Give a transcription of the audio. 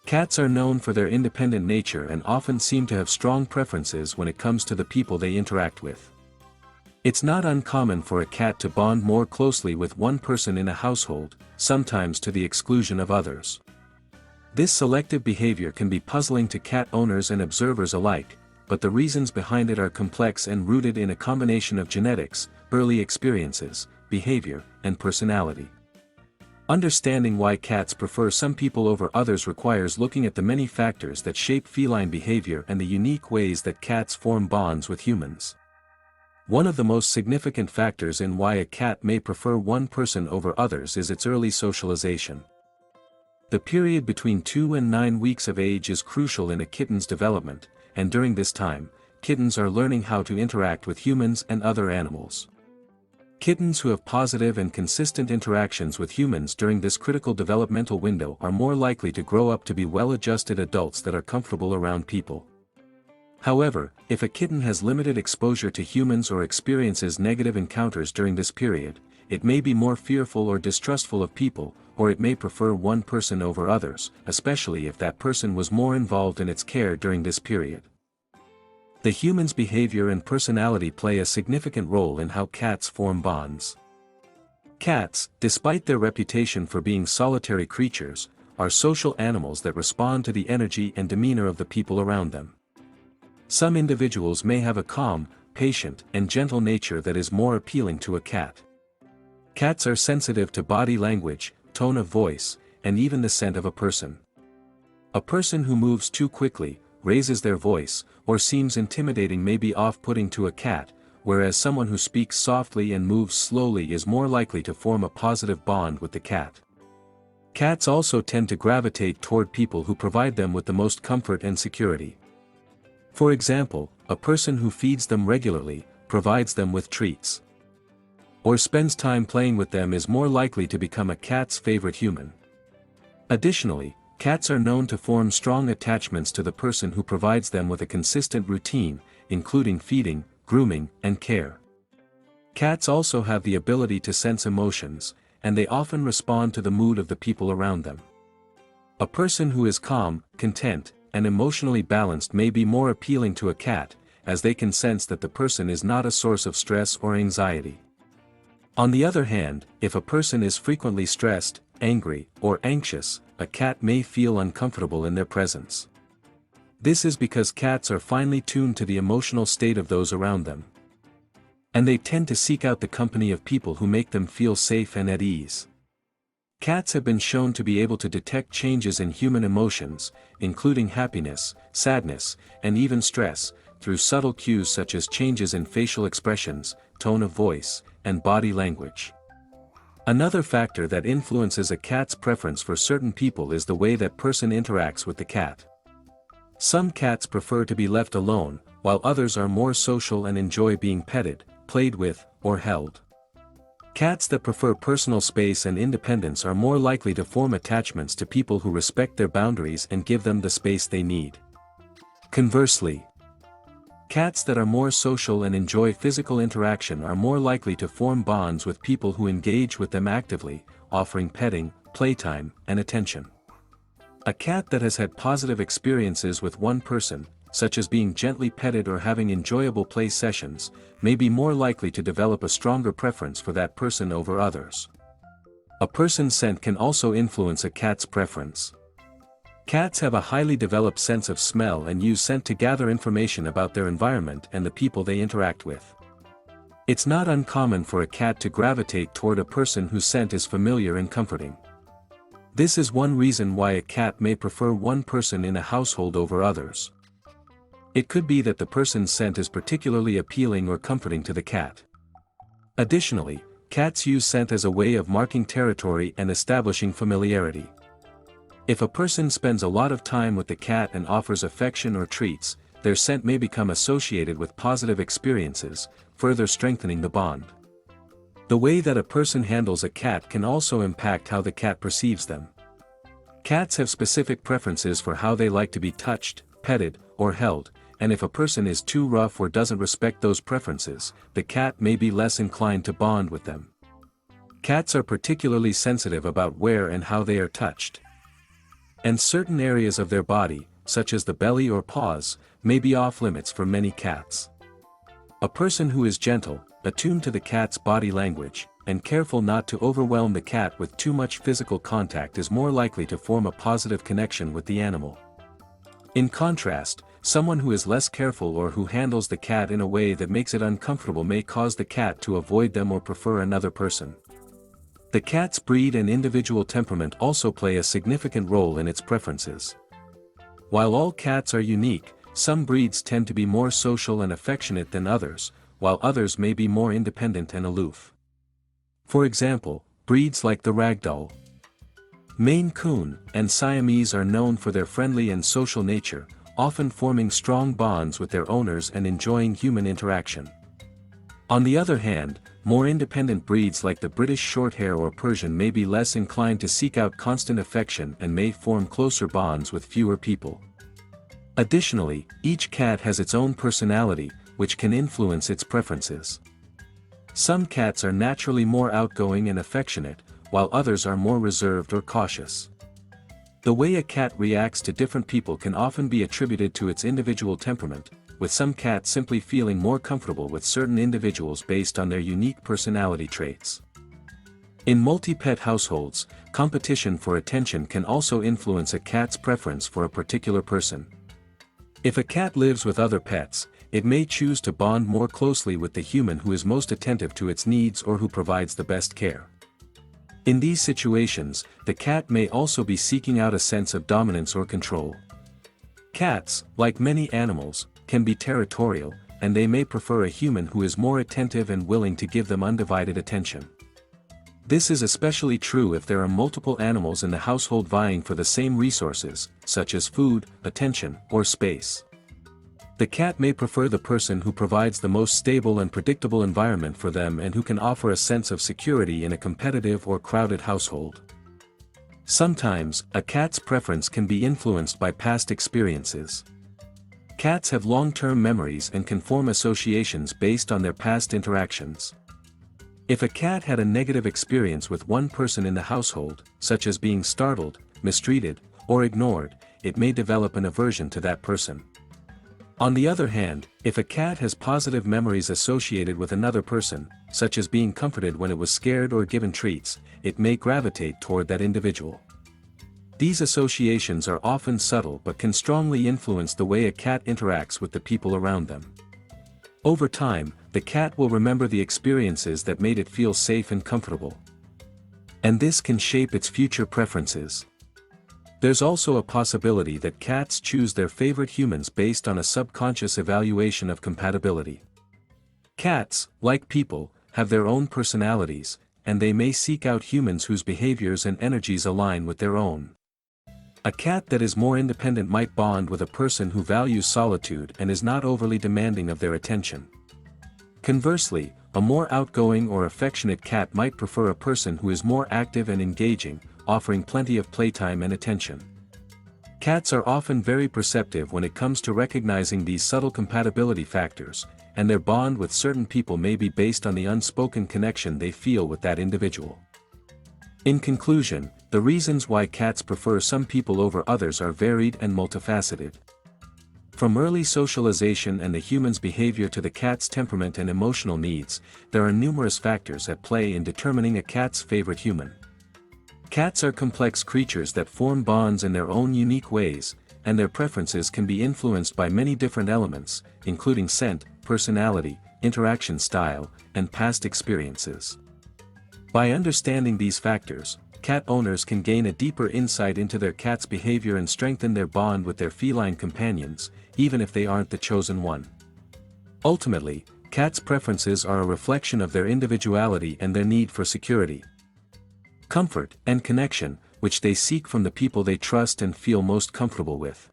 Cats are known for their independent nature and often seem to have strong preferences when it comes to the people they interact with. It's not uncommon for a cat to bond more closely with one person in a household, sometimes to the exclusion of others. This selective behavior can be puzzling to cat owners and observers alike, but the reasons behind it are complex and rooted in a combination of genetics, early experiences, behavior, and personality. Understanding why cats prefer some people over others requires looking at the many factors that shape feline behavior and the unique ways that cats form bonds with humans. One of the most significant factors in why a cat may prefer one person over others is its early socialization. The period between 2 and 9 weeks of age is crucial in a kitten's development, and during this time, kittens are learning how to interact with humans and other animals. Kittens who have positive and consistent interactions with humans during this critical developmental window are more likely to grow up to be well-adjusted adults that are comfortable around people. However, if a kitten has limited exposure to humans or experiences negative encounters during this period, it may be more fearful or distrustful of people, or it may prefer one person over others, especially if that person was more involved in its care during this period. The human's behavior and personality play a significant role in how cats form bonds. Cats, despite their reputation for being solitary creatures, are social animals that respond to the energy and demeanor of the people around them. Some individuals may have a calm, patient, and gentle nature that is more appealing to a cat. Cats are sensitive to body language, tone of voice, and even the scent of a person. A person who moves too quickly, raises their voice, or seems intimidating may be off-putting to a cat, whereas someone who speaks softly and moves slowly is more likely to form a positive bond with the cat. Cats also tend to gravitate toward people who provide them with the most comfort and security. For example, a person who feeds them regularly, provides them with treats, or spends time playing with them is more likely to become a cat's favorite human. Additionally, cats are known to form strong attachments to the person who provides them with a consistent routine, including feeding, grooming, and care. Cats also have the ability to sense emotions, and they often respond to the mood of the people around them. A person who is calm, content, and emotionally balanced may be more appealing to a cat, as they can sense that the person is not a source of stress or anxiety. On the other hand, if a person is frequently stressed, angry, or anxious, a cat may feel uncomfortable in their presence. This is because cats are finely tuned to the emotional state of those around them, and they tend to seek out the company of people who make them feel safe and at ease. Cats have been shown to be able to detect changes in human emotions, including happiness, sadness, and even stress, through subtle cues such as changes in facial expressions, tone of voice, and body language. Another factor that influences a cat's preference for certain people is the way that person interacts with the cat. Some cats prefer to be left alone, while others are more social and enjoy being petted, played with, or held. Cats that prefer personal space and independence are more likely to form attachments to people who respect their boundaries and give them the space they need. Conversely, cats that are more social and enjoy physical interaction are more likely to form bonds with people who engage with them actively, offering petting, playtime, and attention. A cat that has had positive experiences with one person, such as being gently petted or having enjoyable play sessions, may be more likely to develop a stronger preference for that person over others. A person's scent can also influence a cat's preference. Cats have a highly developed sense of smell and use scent to gather information about their environment and the people they interact with. It's not uncommon for a cat to gravitate toward a person whose scent is familiar and comforting. This is one reason why a cat may prefer one person in a household over others. It could be that the person's scent is particularly appealing or comforting to the cat. Additionally, cats use scent as a way of marking territory and establishing familiarity. If a person spends a lot of time with the cat and offers affection or treats, their scent may become associated with positive experiences, further strengthening the bond. The way that a person handles a cat can also impact how the cat perceives them. Cats have specific preferences for how they like to be touched, petted, or held, and if a person is too rough or doesn't respect those preferences, the cat may be less inclined to bond with them. Cats are particularly sensitive about where and how they are touched. And certain areas of their body, such as the belly or paws, may be off-limits for many cats. A person who is gentle, attuned to the cat's body language, and careful not to overwhelm the cat with too much physical contact is more likely to form a positive connection with the animal. In contrast, someone who is less careful or who handles the cat in a way that makes it uncomfortable may cause the cat to avoid them or prefer another person. The cat's breed and individual temperament also play a significant role in its preferences. While all cats are unique, some breeds tend to be more social and affectionate than others, while others may be more independent and aloof. For example, breeds like the Ragdoll, Maine Coon, and Siamese are known for their friendly and social nature, often forming strong bonds with their owners and enjoying human interaction. On the other hand, more independent breeds like the British Shorthair or Persian may be less inclined to seek out constant affection and may form closer bonds with fewer people. Additionally, each cat has its own personality, which can influence its preferences. Some cats are naturally more outgoing and affectionate, while others are more reserved or cautious. The way a cat reacts to different people can often be attributed to its individual temperament, with some cats simply feeling more comfortable with certain individuals based on their unique personality traits. In multi-pet households, competition for attention can also influence a cat's preference for a particular person. If a cat lives with other pets, it may choose to bond more closely with the human who is most attentive to its needs or who provides the best care. In these situations, the cat may also be seeking out a sense of dominance or control. Cats, like many animals, can be territorial, and they may prefer a human who is more attentive and willing to give them undivided attention. This is especially true if there are multiple animals in the household vying for the same resources, such as food, attention, or space. The cat may prefer the person who provides the most stable and predictable environment for them and who can offer a sense of security in a competitive or crowded household. Sometimes, a cat's preference can be influenced by past experiences. Cats have long-term memories and can form associations based on their past interactions. If a cat had a negative experience with one person in the household, such as being startled, mistreated, or ignored, it may develop an aversion to that person. On the other hand, if a cat has positive memories associated with another person, such as being comforted when it was scared or given treats, it may gravitate toward that individual. These associations are often subtle but can strongly influence the way a cat interacts with the people around them. Over time, the cat will remember the experiences that made it feel safe and comfortable. And this can shape its future preferences. There's also a possibility that cats choose their favorite humans based on a subconscious evaluation of compatibility. Cats, like people, have their own personalities, and they may seek out humans whose behaviors and energies align with their own. A cat that is more independent might bond with a person who values solitude and is not overly demanding of their attention. Conversely, a more outgoing or affectionate cat might prefer a person who is more active and engaging, offering plenty of playtime and attention. Cats are often very perceptive when it comes to recognizing these subtle compatibility factors, and their bond with certain people may be based on the unspoken connection they feel with that individual. In conclusion, the reasons why cats prefer some people over others are varied and multifaceted. From early socialization and the human's behavior to the cat's temperament and emotional needs, there are numerous factors at play in determining a cat's favorite human. Cats are complex creatures that form bonds in their own unique ways, and their preferences can be influenced by many different elements, including scent, personality, interaction style, and past experiences. By understanding these factors, cat owners can gain a deeper insight into their cat's behavior and strengthen their bond with their feline companions, even if they aren't the chosen one. Ultimately, cats' preferences are a reflection of their individuality and their need for security, comfort, and connection, which they seek from the people they trust and feel most comfortable with.